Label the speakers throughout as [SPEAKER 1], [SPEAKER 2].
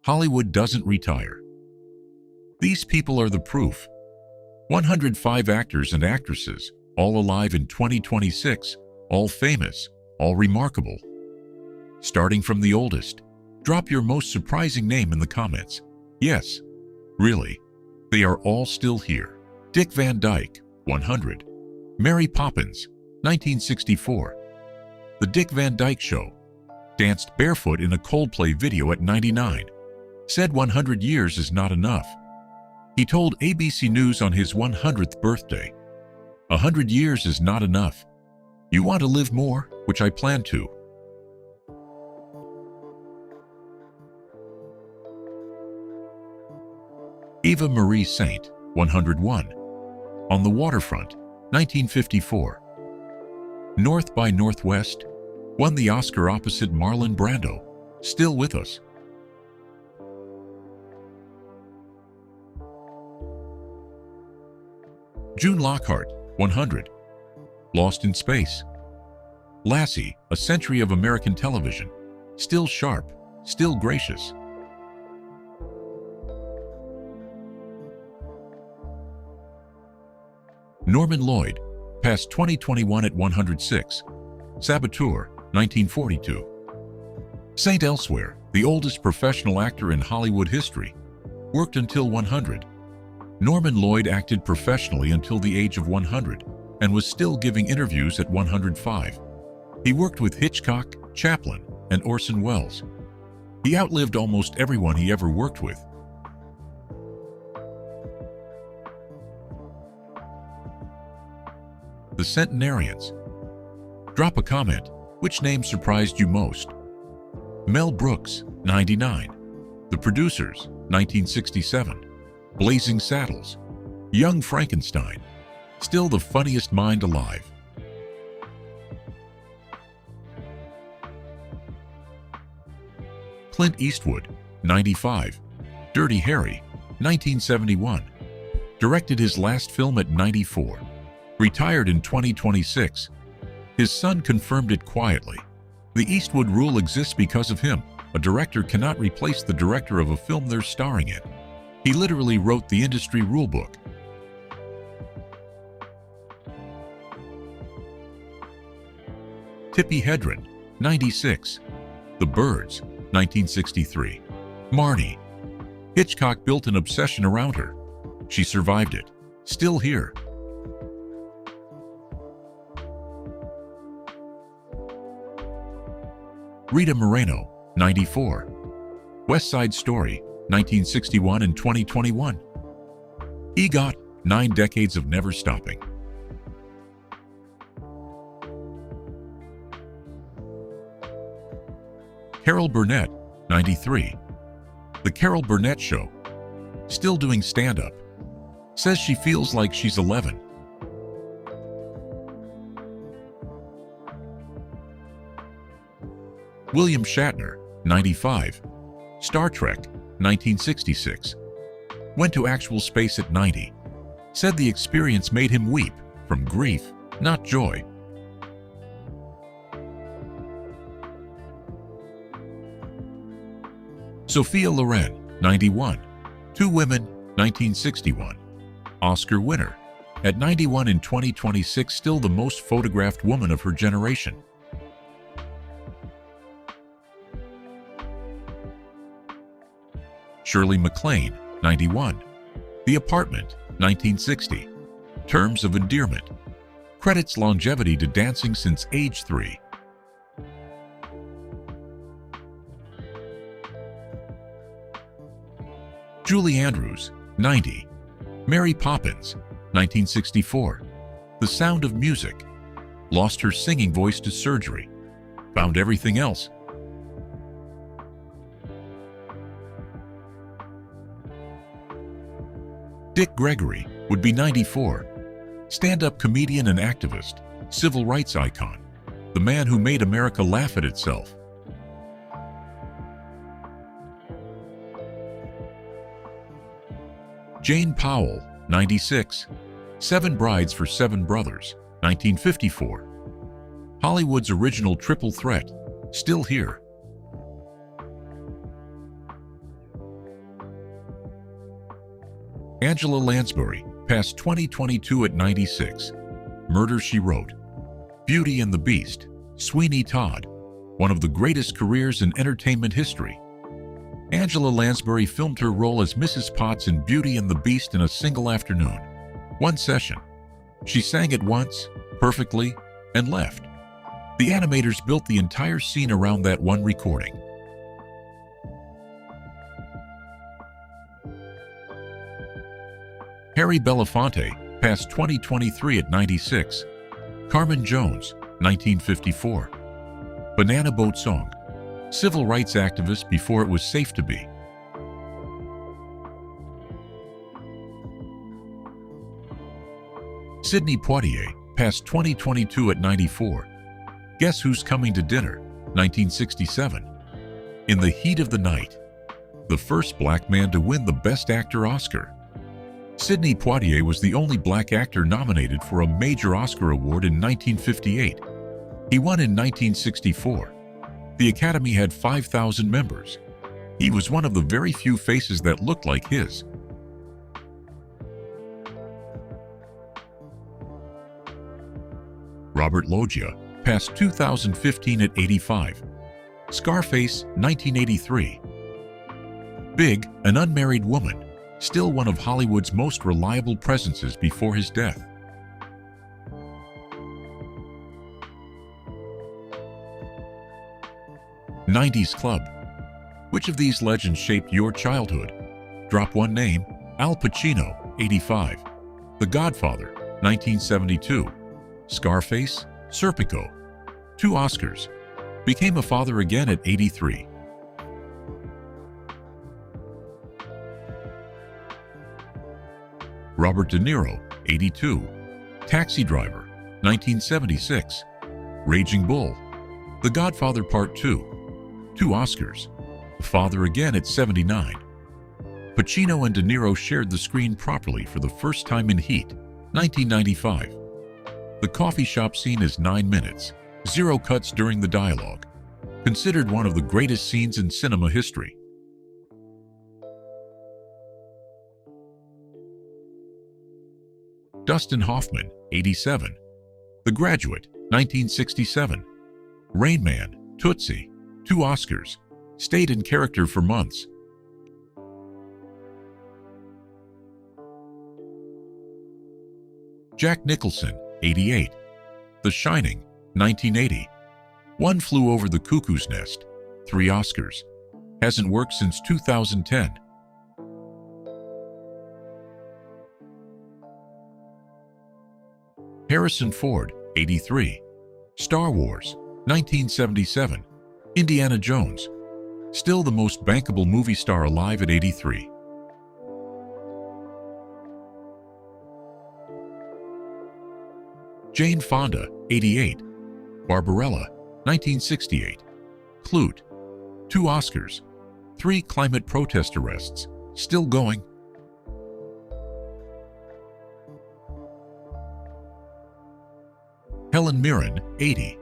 [SPEAKER 1] Hollywood doesn't retire. These people are the proof. 105 actors and actresses, all alive in 2026, all famous, all remarkable. Starting from the oldest, drop your most surprising name in the comments. Yes, really, they are all still here. Dick Van Dyke, 100. Mary Poppins, 1964. The Dick Van Dyke Show. Danced barefoot in a Coldplay video at 99. Said 100 years is not enough. He told ABC News on his 100th birthday, 100 years is not enough. You want to live more, which I plan to. Eva Marie Saint, 101. On the Waterfront, 1954. North by Northwest, won the Oscar opposite Marlon Brando, still with us. June Lockhart, 100. Lost in Space. Lassie, a century of American television, still sharp, still gracious. Norman Lloyd, past 2021 at 106. Saboteur, 1942. Saint Elsewhere, the oldest professional actor in Hollywood history, worked until 100. Norman Lloyd acted professionally until the age of 100 and was still giving interviews at 105. He worked with Hitchcock, Chaplin, and Orson Welles. He outlived almost everyone he ever worked with. The Centenarians. Drop a comment. Which name surprised you most? Mel Brooks, 99. The Producers, 1967. Blazing Saddles. Young Frankenstein. Still the funniest mind alive. Clint Eastwood, 95. Dirty Harry, 1971. Directed his last film at 94. Retired in 2026. His son confirmed it quietly. The Eastwood rule exists because of him. A director cannot replace the director of a film they're starring in. He literally wrote the industry rulebook. Tippi Hedren, 96. The Birds, 1963. Marnie. Hitchcock built an obsession around her. She survived it. Still here. Rita Moreno, 94. West Side Story, 1961 and 2021. EGOT, 9 decades of never stopping. Carol Burnett, 93. The Carol Burnett Show. Still doing stand-up. Says she feels like she's 11. William Shatner, 95. Star Trek, 1966. Went to actual space at 90. Said the experience made him weep, from grief, not joy. Sophia Loren, 91. Two Women, 1961. Oscar winner. At 91 in 2026, still the most photographed woman of her generation. Shirley MacLaine, 91. The Apartment, 1960. Terms of Endearment. Credits longevity to dancing since age 3. Julie Andrews, 90. Mary Poppins, 1964. The Sound of Music. Lost her singing voice to surgery. Found everything else. Dick Gregory would be 94. Stand-up comedian and activist, civil rights icon, the man who made America laugh at itself. Jane Powell, 96. 7 Brides for 7 Brothers, 1954. Hollywood's original triple threat, still here. Angela Lansbury passed 2022 at 96. Murder, She Wrote, Beauty and the Beast, Sweeney Todd, one of the greatest careers in entertainment history. Angela Lansbury filmed her role as Mrs. Potts in Beauty and the Beast in a single afternoon, one session. She sang it once, perfectly, and left. The animators built the entire scene around that one recording. Harry Belafonte passed 2023 at 96. Carmen Jones, 1954. Banana Boat Song, civil rights activist before it was safe to be. Sidney Poitier passed 2022 at 94. Guess Who's Coming to Dinner, 1967. In the Heat of the Night, the first black man to win the Best Actor Oscar. Sidney Poitier was the only black actor nominated for a major Oscar award in 1958. He won in 1964. The Academy had 5,000 members. He was one of the very few faces that looked like his. Robert Loggia passed 2015 at 85. Scarface, 1983. Big, an unmarried woman, still one of Hollywood's most reliable presences before his death. '90s Club. Which of these legends shaped your childhood? Drop one name. Al Pacino, 85. The Godfather, 1972. Scarface, Serpico, 2 Oscars. Became a father again at 83. Robert De Niro, 82. Taxi Driver, 1976. Raging Bull, The Godfather Part 2, 2 Oscars. A father again at 79. Pacino and De Niro shared the screen properly for the first time in Heat, 1995. The coffee shop scene is 9 minutes, 0 cuts during the dialogue. Considered one of the greatest scenes in cinema history. Dustin Hoffman, 87. The Graduate, 1967. Rain Man, Tootsie, 2 Oscars. Stayed in character for months. Jack Nicholson, 88. The Shining, 1980. One Flew Over the Cuckoo's Nest, 3 Oscars. Hasn't worked since 2010. Harrison Ford, 83. Star Wars, 1977. Indiana Jones, still the most bankable movie star alive at 83. Jane Fonda, 88. Barbarella, 1968. Clute, 2 Oscars. 3 climate protest arrests, still going. Helen Mirren, 80.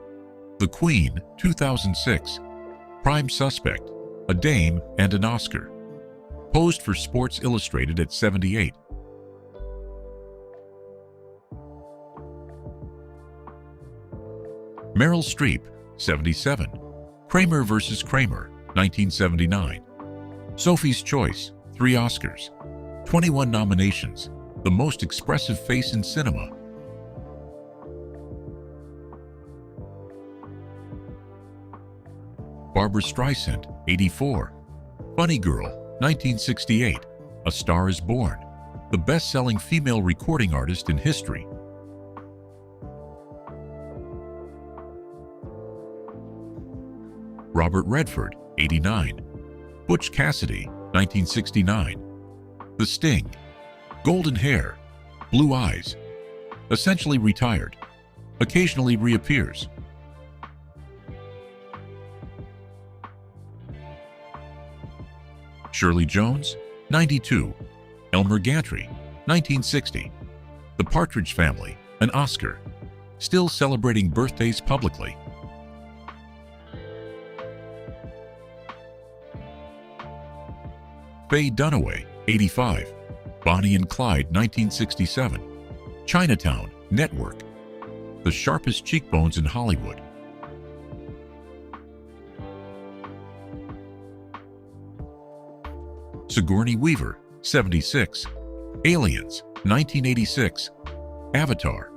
[SPEAKER 1] The Queen, 2006. Prime Suspect, a Dame and an Oscar. Posed for Sports Illustrated at 78. Meryl Streep, 77. Kramer vs. Kramer, 1979. Sophie's Choice, 3 Oscars. 21 nominations, the most expressive face in cinema. Barbra Streisand, 84. Funny Girl, 1968. A Star is Born, the best-selling female recording artist in history. Robert Redford, 89. Butch Cassidy, 1969. The Sting, golden hair, blue eyes, essentially retired, occasionally reappears. Shirley Jones, 92. Elmer Gantry, 1960. The Partridge Family, an Oscar, still celebrating birthdays publicly. Faye Dunaway, 85. Bonnie and Clyde, 1967. Chinatown, Network. The Sharpest Cheekbones in Hollywood. Sigourney Weaver, 76. Aliens, 1986. Avatar.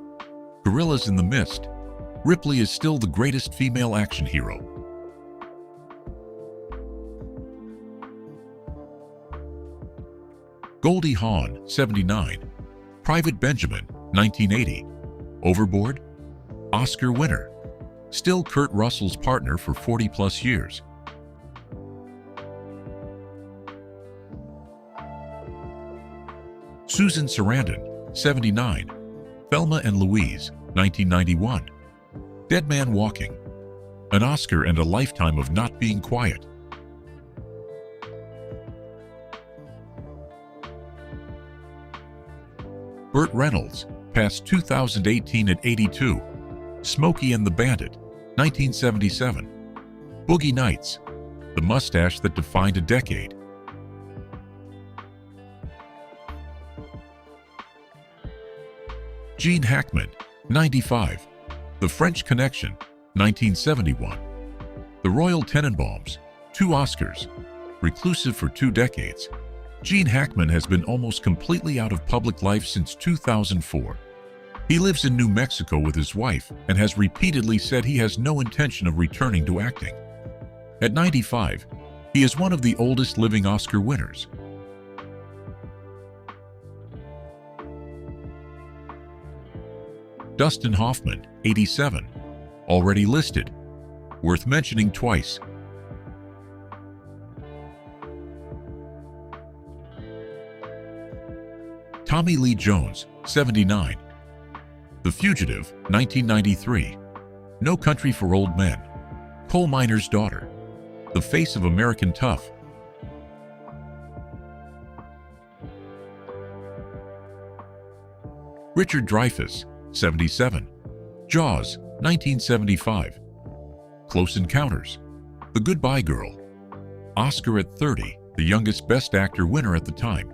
[SPEAKER 1] Gorillas in the Mist. Ripley is still the greatest female action hero. Goldie Hawn, 79. Private Benjamin, 1980. Overboard. Oscar winner. Still Kurt Russell's partner for 40-plus years. Susan Sarandon, 79. Thelma and Louise, 1991. Dead Man Walking. An Oscar and a lifetime of not being quiet. Burt Reynolds, past 2018 at 82. Smokey and the Bandit, 1977. Boogie Nights. The mustache that defined a decade. Gene Hackman, 95. The French Connection, 1971. The Royal Tenenbaums, 2 Oscars. Reclusive for 2 decades. Gene Hackman has been almost completely out of public life since 2004. He lives in New Mexico with his wife and has repeatedly said he has no intention of returning to acting. At 95, he is one of the oldest living Oscar winners. Dustin Hoffman, 87. Already listed. Worth mentioning twice. Tommy Lee Jones, 79. The Fugitive, 1993. No Country for Old Men. Coal Miner's Daughter. The Face of American Tough. Richard Dreyfuss, 77. Jaws, 1975. Close Encounters. The Goodbye Girl. Oscar at 30, the youngest Best Actor winner at the time.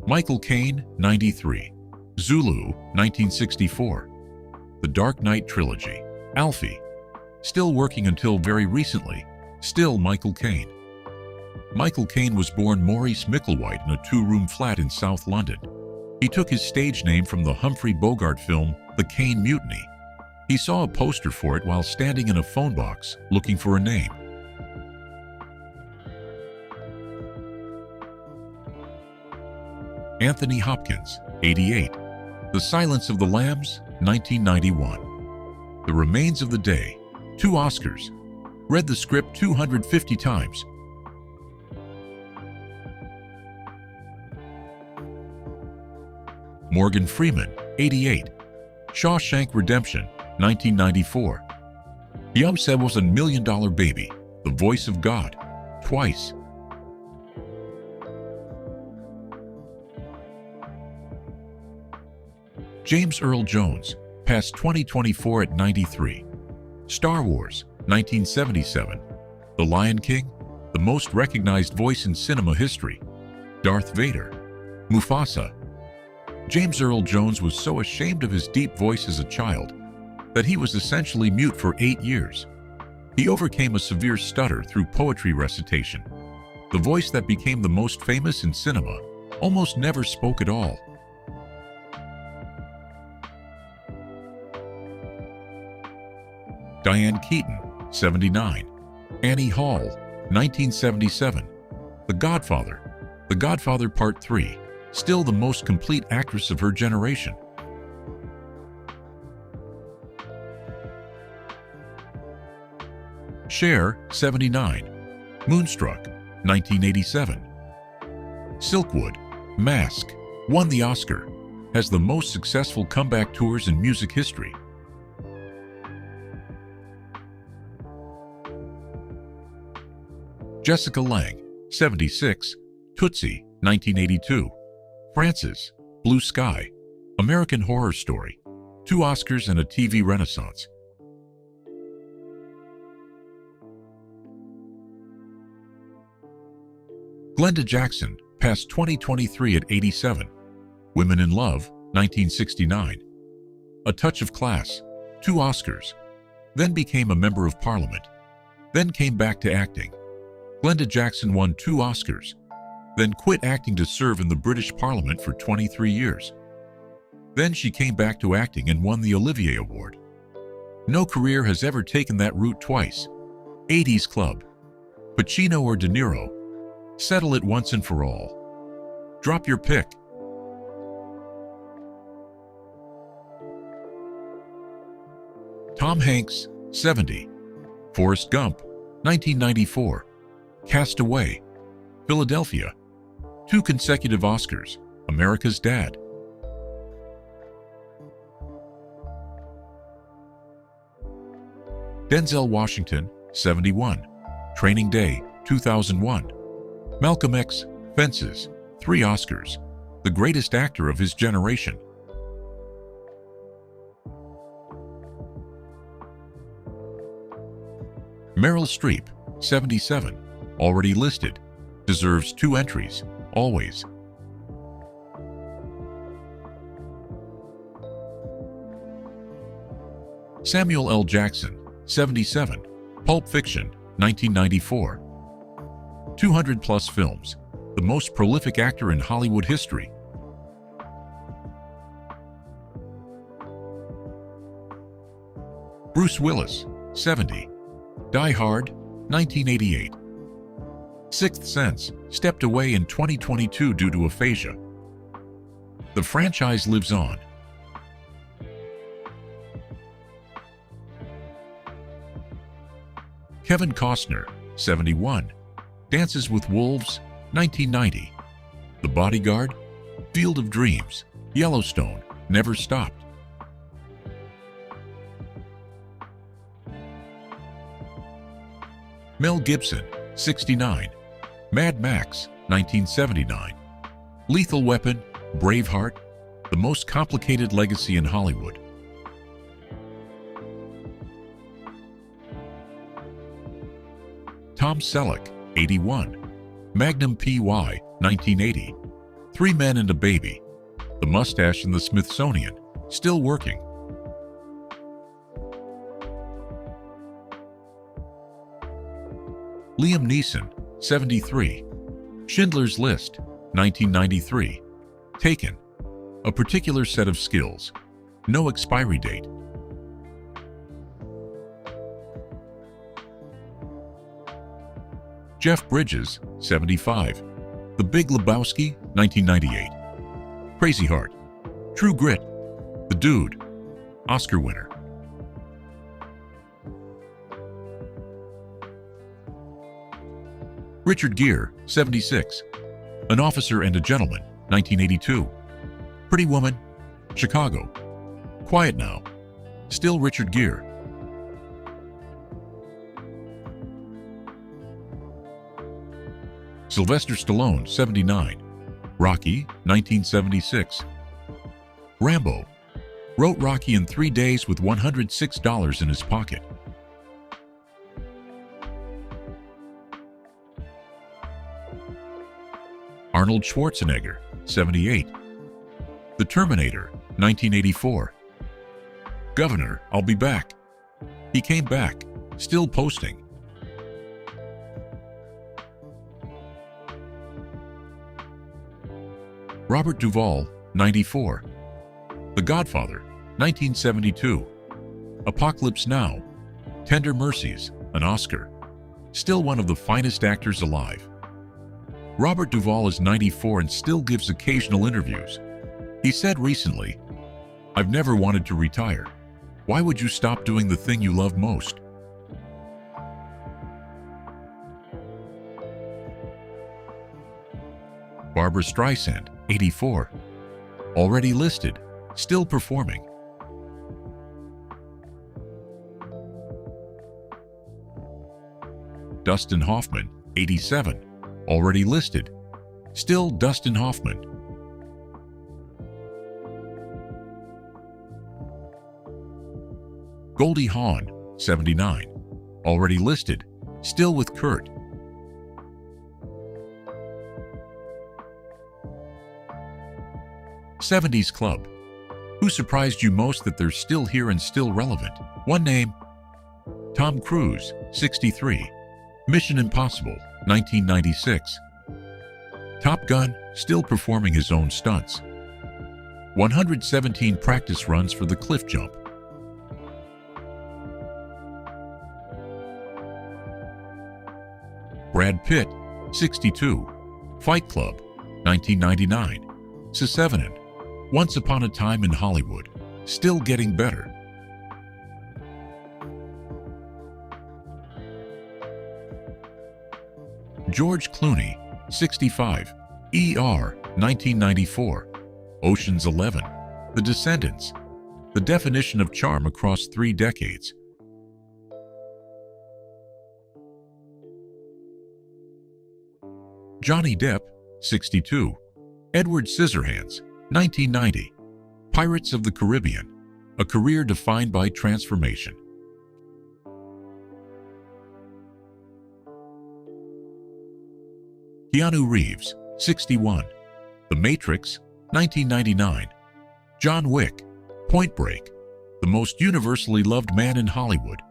[SPEAKER 1] Michael Caine, 93. Zulu, 1964. The Dark Knight Trilogy. Alfie. Still working until very recently. Still Michael Caine. Michael Caine was born Maurice Micklewhite in a 2-room flat in South London. He took his stage name from the Humphrey Bogart film, The Caine Mutiny. He saw a poster for it while standing in a phone box looking for a name. Anthony Hopkins, 88. The Silence of the Lambs, 1991. The Remains of the Day, 2 Oscars. Read the script 250 times. Morgan Freeman, 88. Shawshank Redemption, 1994. He said was a $1 million baby, the voice of God, twice. James Earl Jones, past 2024 at 93. Star Wars, 1977. The Lion King, the most recognized voice in cinema history. Darth Vader. Mufasa. James Earl Jones was so ashamed of his deep voice as a child that he was essentially mute for 8 years. He overcame a severe stutter through poetry recitation. The voice that became the most famous in cinema almost never spoke at all. Diane Keaton, 79. Annie Hall, 1977. The Godfather Part 3, still the most complete actress of her generation. Cher, 79. Moonstruck, 1987. Silkwood, Mask, won the Oscar, has the most successful comeback tours in music history. Jessica Lange, 76. Tootsie, 1982. Frances, Blue Sky, American Horror Story, 2 Oscars and a TV renaissance. Glenda Jackson passed 2023 at 87. Women in Love, 1969. A Touch of Class, 2 Oscars. Then became a member of Parliament. Then came back to acting. Glenda Jackson won 2 Oscars. Then quit acting to serve in the British Parliament for 23 years. Then she came back to acting and won the Olivier Award. No career has ever taken that route twice. 80s Club. Pacino or De Niro? Settle it once and for all. Drop your pick. Tom Hanks, 70. Forrest Gump, 1994. Cast Away. Philadelphia. 2 consecutive Oscars. America's Dad. Denzel Washington, 71. Training Day, 2001. Malcolm X, Fences, 3 Oscars. The greatest actor of his generation. Meryl Streep, 77. Already listed. Deserves 2 entries, always. Samuel L. Jackson, 77. Pulp Fiction, 1994. 200-plus films. The most prolific actor in Hollywood history. Bruce Willis, 70. Die Hard, 1988. Sixth Sense stepped away in 2022 due to aphasia. The franchise lives on. Kevin Costner, 71. Dances with Wolves, 1990. The Bodyguard, Field of Dreams, Yellowstone, Never Stopped. Mel Gibson, 69. Mad Max, 1979. Lethal Weapon, Braveheart, the most complicated legacy in Hollywood. Tom Selleck, 81. Magnum P.Y., 1980. 3 Men and a Baby. The Mustache in the Smithsonian, still working. Liam Neeson, 73. Schindler's List, 1993. Taken. A particular set of skills. No expiry date. Jeff Bridges, 75. The Big Lebowski, 1998. Crazy Heart. True Grit. The Dude. Oscar winner. Richard Gere, 76. An Officer and a Gentleman, 1982. Pretty Woman. Chicago. Quiet Now. Still Richard Gere. Sylvester Stallone, 79. Rocky, 1976. Rambo. Wrote Rocky in 3 days with $106 in his pocket. Arnold Schwarzenegger, 78. The Terminator, 1984. Governor, I'll be back. He came back, still posting. Robert Duvall, 94. The Godfather, 1972. Apocalypse Now. Tender Mercies, an Oscar. Still one of the finest actors alive. Robert Duvall is 94 and still gives occasional interviews. He said recently, "I've never wanted to retire. Why would you stop doing the thing you love most?" Barbra Streisand, 84. Already listed, still performing. Dustin Hoffman, 87. Already listed, still Dustin Hoffman. Goldie Hawn, 79. Already listed, still with Kurt. 70s Club. Who surprised you most that they're still here and still relevant? One name. Tom Cruise, 63. Mission Impossible, 1996. Top Gun, still performing his own stunts. 117 practice runs for the cliff jump. Brad Pitt, 62. Fight Club, 1999. Sesevenin, Once Upon a Time in Hollywood, still getting better. George Clooney, 65. ER, 1994. Ocean's 11. The Descendants, the definition of charm across 3 decades. Johnny Depp, 62. Edward Scissorhands, 1990. Pirates of the Caribbean, a career defined by transformation. Keanu Reeves, 61. The Matrix, 1999. John Wick, Point Break, the most universally loved man in Hollywood.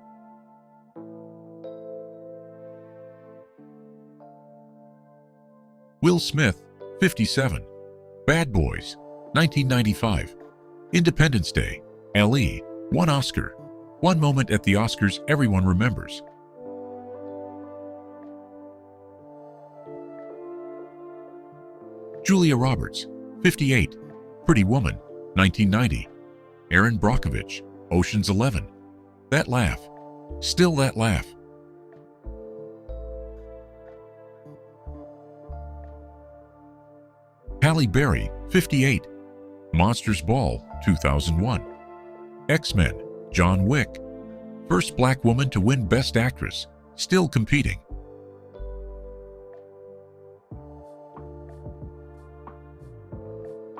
[SPEAKER 1] Will Smith, 57. Bad Boys, 1995. Independence Day, LE, 1 Oscar. One moment at the Oscars everyone remembers. Julia Roberts, 58. Pretty Woman, 1990. Erin Brockovich, Ocean's 11. That Laugh, Still That Laugh. Halle Berry, 58. Monsters Ball, 2001. X-Men, John Wick. First black woman to win Best Actress, still competing.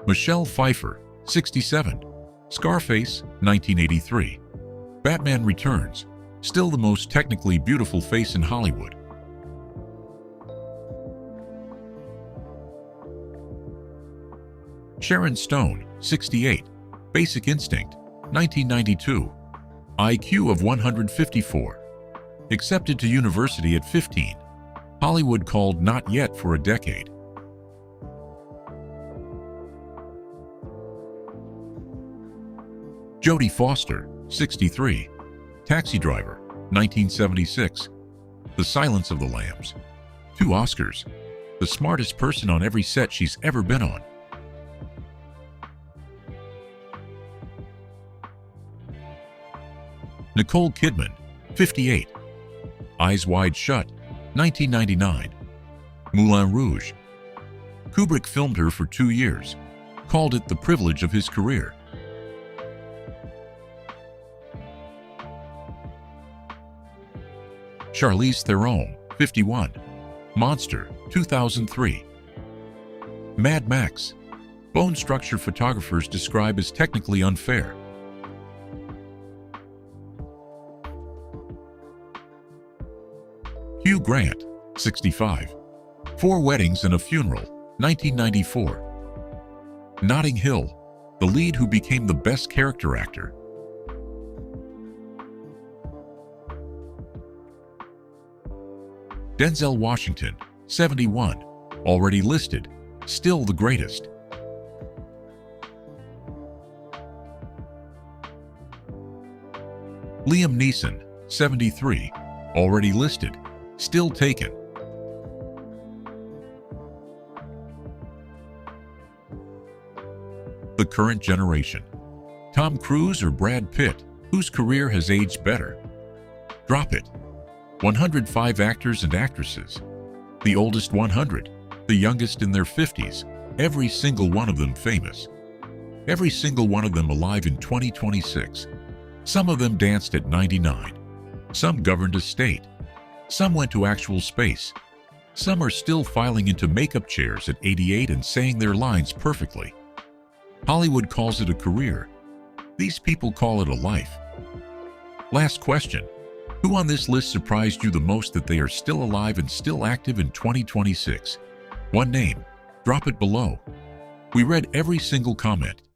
[SPEAKER 1] Michelle Pfeiffer, 67. Scarface, 1983. Batman Returns, still the most technically beautiful face in Hollywood. Sharon Stone, 68. Basic Instinct, 1992. IQ of 154. Accepted to university at 15. Hollywood called not yet for a decade. Jodie Foster, 63. Taxi Driver, 1976. The Silence of the Lambs. 2 Oscars. The smartest person on every set she's ever been on. Nicole Kidman, 58. Eyes Wide Shut, 1999. Moulin Rouge. Kubrick filmed her for 2 years, called it the privilege of his career. Charlize Theron, 51. Monster, 2003. Mad Max. Bone structure photographers describe as technically unfair. Hugh Grant, 65. 4 Weddings and a Funeral, 1994. Notting Hill, the lead who became the best character actor. Denzel Washington, 71. Already listed, still the greatest. Liam Neeson, 73. Already listed, still taken. The current generation. Tom Cruise or Brad Pitt, whose career has aged better? Drop it. 105 actors and actresses. The oldest 100, the youngest in their 50s, every single one of them famous. Every single one of them alive in 2026. Some of them danced at 99. Some governed a state. Some went to actual space. Some are still filing into makeup chairs at 88 and saying their lines perfectly. Hollywood calls it a career. These people call it a life. Last question. Who on this list surprised you the most that they are still alive and still active in 2026? One name. Drop it below. We read every single comment